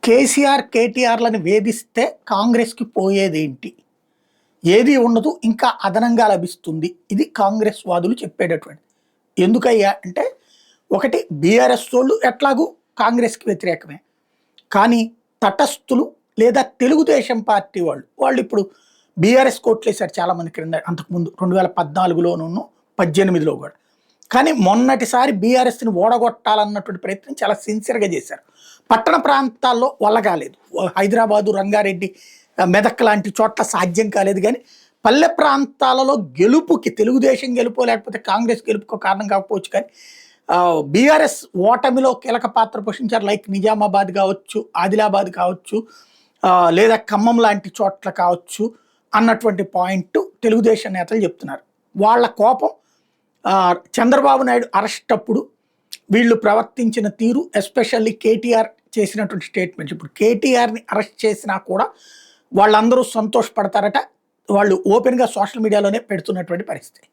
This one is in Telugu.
కేసీఆర్, కేటీఆర్‌లని వేధిస్తే కాంగ్రెస్‌కి పోయేదేంటి? ఏది ఉండదు. ఇంకా అదనంగా లభిస్తుంది. ఇది కాంగ్రెస్ వాదులు చెప్పేటటువంటిది. ఎందుకయ్యా అంటే, ఒకటి బీఆర్ఎస్సోళ్ళు ఎట్లాగూ కాంగ్రెస్‌కి వ్యతిరేకమే. కానీ తటస్థులు లేదా తెలుగుదేశం పార్టీ వాళ్ళిప్పుడు బీఆర్ఎస్ కోట్లేశారు చాలామంది క్రింద అంతకుముందు 2014లోను, 18లో కూడా. కానీ మొన్నటిసారి బీఆర్ఎస్‌ని ఓడగొట్టాలన్నటువంటి ప్రయత్నం చాలా సిన్సియర్‌గా చేశారు. పట్టణ ప్రాంతాల్లో వల్ల కాలేదు. హైదరాబాదు, రంగారెడ్డి, మెదక్ లాంటి చోట్ల సాధ్యం కాలేదు. కానీ పల్లె ప్రాంతాలలో గెలుపుకి తెలుగుదేశం గెలుపో లేకపోతే కాంగ్రెస్ గెలుపుకో కారణం కాకపోవచ్చు. కానీ బీఆర్ఎస్ ఓటమిలో కీలక పాత్ర పోషించారు. లైక్ నిజామాబాద్ కావచ్చు, ఆదిలాబాద్ కావచ్చు, లేదా ఖమ్మం లాంటి చోట్ల కావచ్చు అన్నటువంటి పాయింట్ తెలుగుదేశం నేతలు చెప్తున్నారు. వాళ్ళ కోపం చంద్రబాబు నాయుడు అరెస్ట్ అప్పుడు వీళ్ళు ప్రవర్తించిన తీరు, ఎస్పెషల్లీ కేటీఆర్ చేసినటువంటి స్టేట్మెంట్స్. ఇప్పుడు కేటీఆర్ని అరెస్ట్ చేసినా కూడా వాళ్ళందరూ సంతోషపడతారట. వాళ్ళు ఓపెన్గా సోషల్ మీడియాలోనే పెడుతున్నటువంటి పరిస్థితి.